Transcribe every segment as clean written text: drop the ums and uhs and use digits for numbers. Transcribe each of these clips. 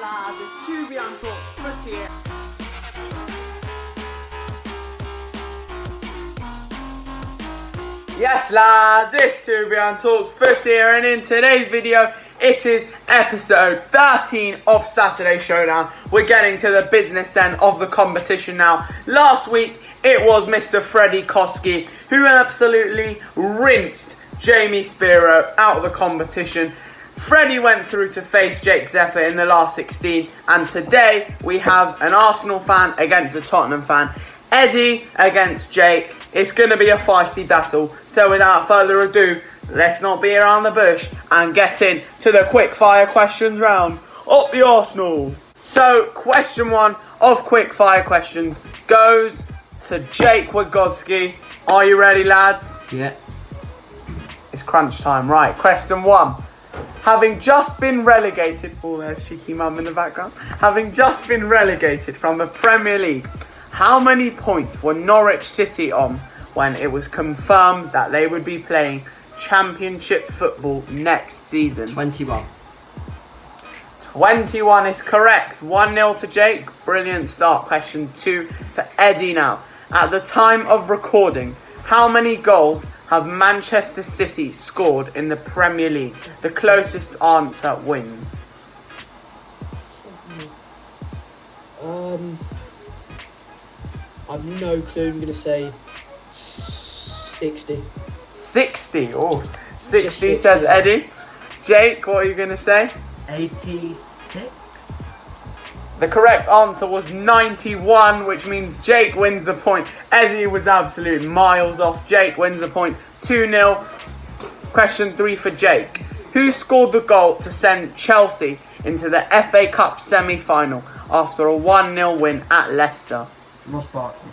lads, it's Showdown Talk Footy here. Yes lads, it's Showdown Talk Footy here, and in today's video it is episode 13 of Saturday Showdown. We're getting to the business end of the competition now. Last week it was Mr. Freddie Koski who absolutely rinsed Jamie Spiro out of the competition. Freddie went through to face Jake Zephyr in the last 16, and today we have an Arsenal fan against a Tottenham fan. Eddie against Jake. It's going to be a feisty battle, so without further ado, let's not be around the bush and get in to the quick fire questions round. Up the Arsenal. So question one of quick fire questions goes to Jake Wagoski. Are you ready, lads? Yeah. It's crunch time. Right, question one. Having just been relegated, oh there's cheeky mum in the background. Having just been relegated from the Premier League, how many points were Norwich City on when it was confirmed that they would be playing Championship football next season? 21. 21 is correct. 1-0 to Jake. Brilliant start. Question 2 for Eddie now. At the time of recording, how many goals have Manchester City scored in the Premier League? The closest answer wins. I've no clue. I'm going to say 60. 60. Oh, 60 60, says yeah. Eddie. Jake, what are you going to say? 86. The correct answer was 91, which means Jake wins the point. Eddie was absolute miles off. Jake wins the point. 2-0. Question 3 for Jake. Who scored the goal to send Chelsea into the FA Cup semi-final after a 1-0 win at Leicester? Ross Barkley.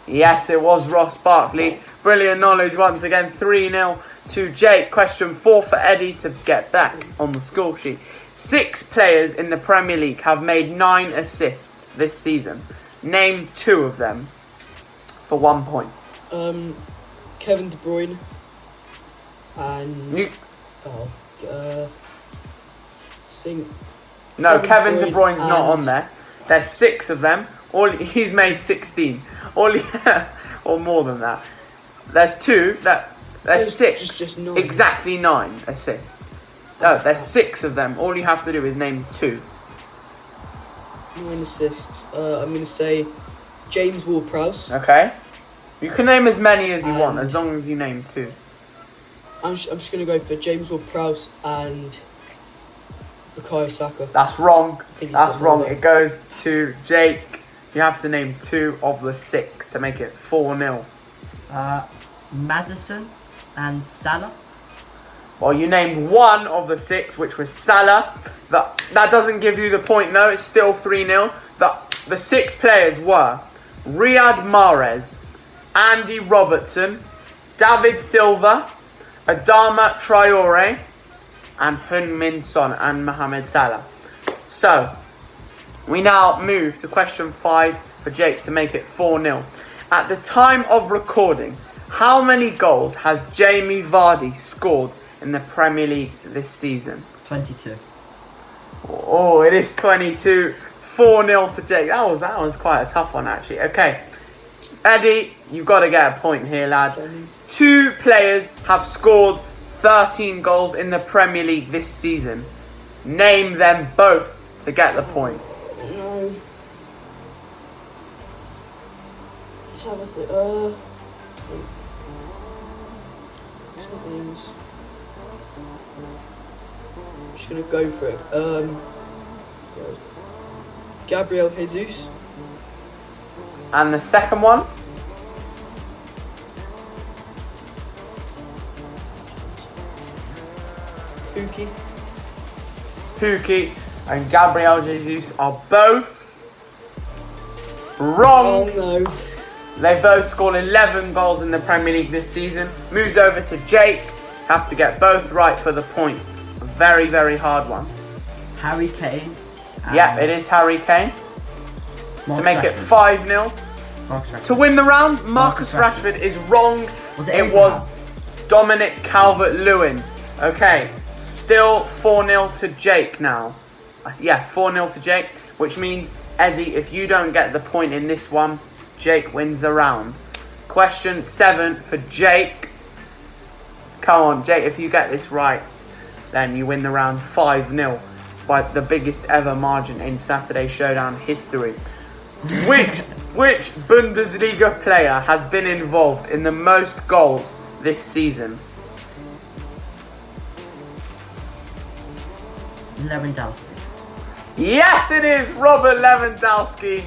Yes, it was Ross Barkley. Brilliant knowledge once again. 3-0 to Jake. Question 4 for Eddie to get back on the score sheet. 6 players in the Premier League have made 9 assists this season. Name 2 of them for 1 point. Kevin De Bruyne and Kevin De Bruyne's not on there. There's 6 of them. He's made 16. Or more than that. There's 2 that. There's 6. Just 9. Exactly 9 assists. Oh, there's 6 of them. All you have to do is name 2. 9 assists. I'm going to say James Ward-Prowse. Okay. You can name as many as you want, as long as you name 2. I'm just going to go for James Ward-Prowse and Bukayo Saka. That's wrong. think he's That's got wrong. more It goes to Jake. You have to name 2 of the 6 to make it 4-0. Maddison and Salah. Well, you named 1 of the 6, which was Salah. That doesn't give you the point, though. It's still 3-0. The 6 players were Riyad Mahrez, Andy Robertson, David Silva, Adama Traore, and Heung-min Son and Mohamed Salah. So, we now move to question 5 for Jake to make it 4-0. At the time of recording, how many goals has Jamie Vardy scored in the Premier League this season? 22. Oh, it is 22. 4-0 to Jake. That was quite a tough one, actually. Okay. Eddie, you've got to get a point here, lad. 2 players have scored 13 goals in the Premier League this season. Name them both to get the point. No. Let's have a think. I'm just going to go for it. Gabriel Jesus. And the second one? Pukki and Gabriel Jesus are both wrong. Oh no. They both scored 11 goals in the Premier League this season. Moves over to Jake. Have to get both right for the point. A very, very hard one. Harry Kane. Yeah, it is Harry Kane. To make it 5-0. Marcus Rashford. To win the round, Marcus Rashford is wrong. Was it It was Dominic Calvert-Lewin. Okay, still 4-0 to Jake now. Yeah, 4-0 to Jake, which means, Eddie, if you don't get the point in this one, Jake wins the round. Question 7 for Jake. Come on, Jake, if you get this right, then you win the round 5-0 by the biggest ever margin in Saturday Showdown history. Which Bundesliga player has been involved in the most goals this season? Lewandowski. Yes, it is Robert Lewandowski.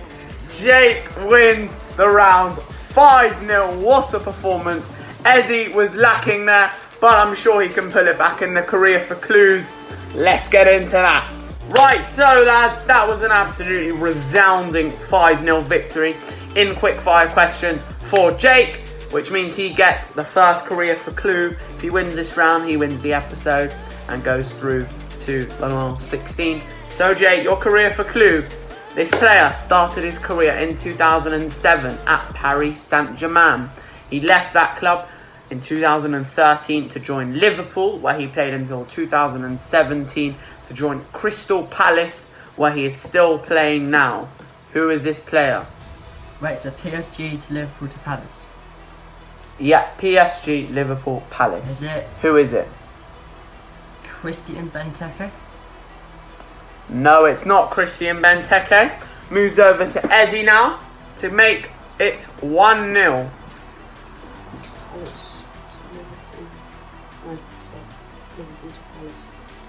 Jake wins the round 5-0. What a performance. Eddie was lacking there, but I'm sure he can pull it back in the career for clues. Let's get into that. Right, so lads, that was an absolutely resounding 5-0 victory in quickfire questions for Jake, which means he gets the first career for clue. If he wins this round, he wins the episode and goes through to the last 16. So Jake, your career for clue. This player started his career in 2007 at Paris Saint-Germain. He left that club in 2013 to join Liverpool, where he played until 2017 to join Crystal Palace, where he is still playing now. Who is this player? Right, so PSG to Liverpool to Palace. Yeah, PSG, Liverpool, Palace. Is it Who is it? Christian Benteke? No, it's not Christian Benteke. Moves over to Eddie now to make it 1-0.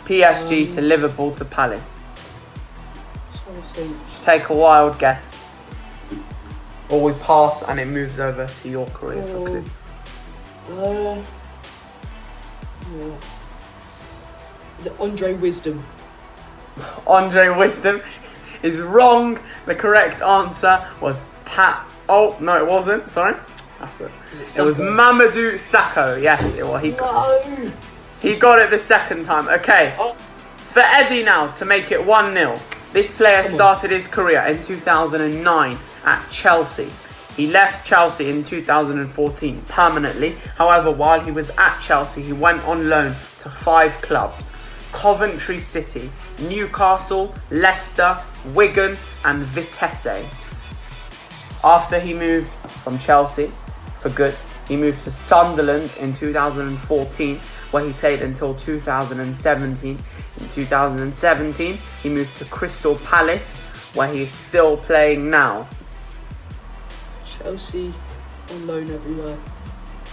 PSG to Liverpool to Palace. Just take a wild guess. Or we pass and it moves over to your career for clue. Yeah. Is it Andre Wisdom? Andre Wisdom is wrong. The correct answer was Oh, no, it wasn't. Sorry. That's it. It was Mamadou Sakho. Yes, it was. He got it the second time. Okay. For Eddie now to make it 1-0. This player started his career in 2009 at Chelsea. He left Chelsea in 2014 permanently. However, while he was at Chelsea, he went on loan to 5 clubs: Coventry City, Newcastle, Leicester, Wigan and Vitesse. After he moved from Chelsea for good, he moved to Sunderland in 2014, where he played until 2017. In 2017, he moved to Crystal Palace, where he is still playing now. Chelsea on loan everywhere.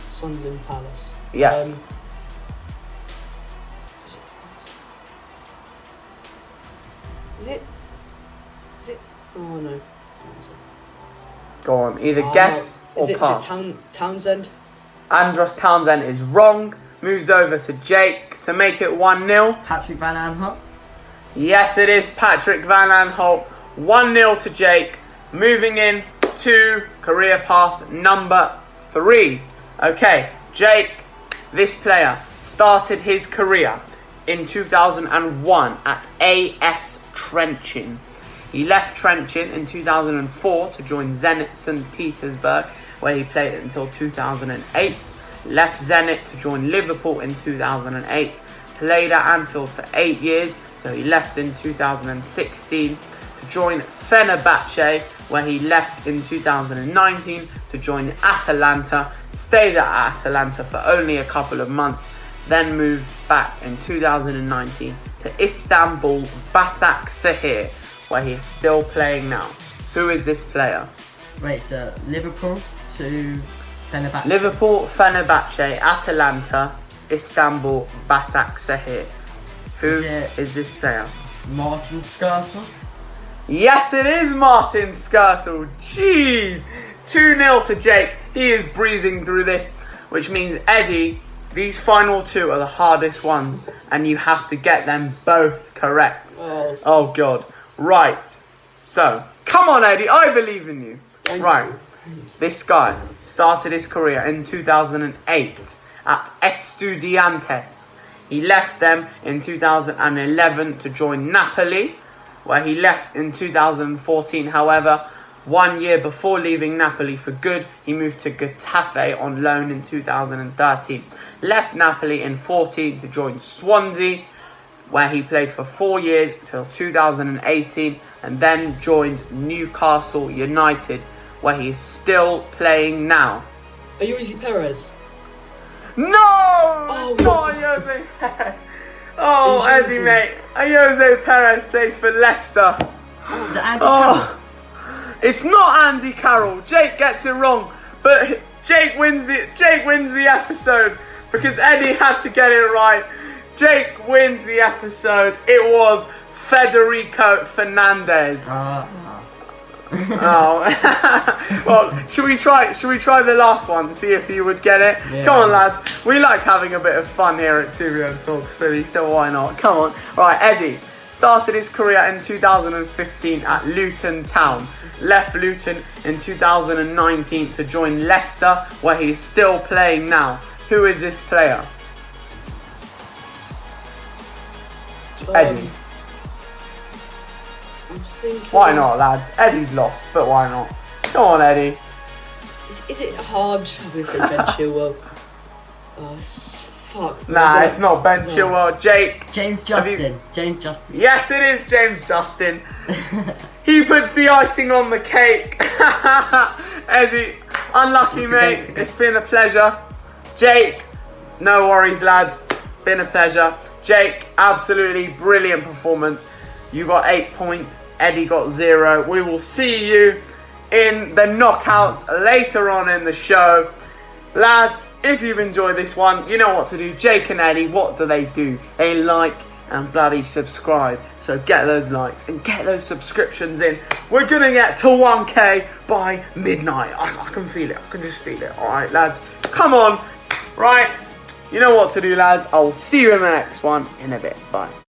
Sunderland, Palace. Yeah. Is it? Oh no. Go on, either guess or pass. Is it Townsend? Andros Townsend is wrong. Moves over to Jake to make it 1-0. Patrick Van Aanholt. Yes, it is Patrick Van Aanholt. 1-0 to Jake. Moving in to career path number 3. Okay, Jake, this player started his career in 2001 at AS Trenčín. He left Trenčín in 2004 to join Zenit St. Petersburg, where he played until 2008. Left Zenit to join Liverpool in 2008. Played at Anfield for 8 years, so he left in 2016 to join Fenerbahce, where he left in 2019 to join Atalanta. Stayed at Atalanta for only a couple of months, then moved back in 2019 to Istanbul Başakşehir, where he is still playing now. Who is this player? Right, so Liverpool to Fenerbahce. Liverpool, Fenerbahce, Atalanta, Istanbul Başakşehir. Who is this player? Martin Skrtel. Yes, it is Martin Skrtel. Jeez. 2-0 to Jake. He is breezing through this, which means, Eddie, these final 2 are the hardest ones, and you have to get them both correct. Oh God. Right. So, come on, Eddie. I believe in you. Right. This guy started his career in 2008 at Estudiantes. He left them in 2011 to join Napoli, where he left in 2014. However, 1 year before leaving Napoli for good, he moved to Getafe on loan in 2013. Left Napoli in 14 to join Swansea. where he played for 4 years till 2018, and then joined Newcastle United, where he is still playing now? Ayoze Perez. No! It's not Ayoze Perez. Oh, Eddie, mate. Ayoze Perez plays for Leicester. Is it Andy Carroll? It's not Andy Carroll. Jake gets it wrong, but Jake wins the episode because Eddie had to get it right. Jake wins the episode. It was Federico Fernandez. Oh. Well, should we try the last one, see if you would get it? Yeah. Come on, lads. We like having a bit of fun here at Tyrion Talks Philly, so why not? Come on. Right, Eddie started his career in 2015 at Luton Town. Left Luton in 2019 to join Leicester, where he is still playing now. Who is this player? Eddie. I'm thinking. Why not, lads? Eddie's lost, but why not? Come on, Eddie. Is it hard? I'm gonna say Ben Chilwell. Fuck. Nah, it's not Ben Chilwell. Jake. James Justin. James Justin. Yes, it is James Justin. He puts the icing on the cake. Eddie, unlucky, mate. It's been a pleasure. Jake, no worries, lads. Been a pleasure. Jake, absolutely brilliant performance. You got 8 points. Eddie got 0. We will see you in the knockouts later on in the show. Lads, if you've enjoyed this one, you know what to do. Jake and Eddie, what do? They like and bloody subscribe. So get those likes and get those subscriptions in. We're going to get to 1K by midnight. I can feel it. I can just feel it. All right, lads. Come on. Right. You know what to do, lads. I'll see you in the next one in a bit. Bye.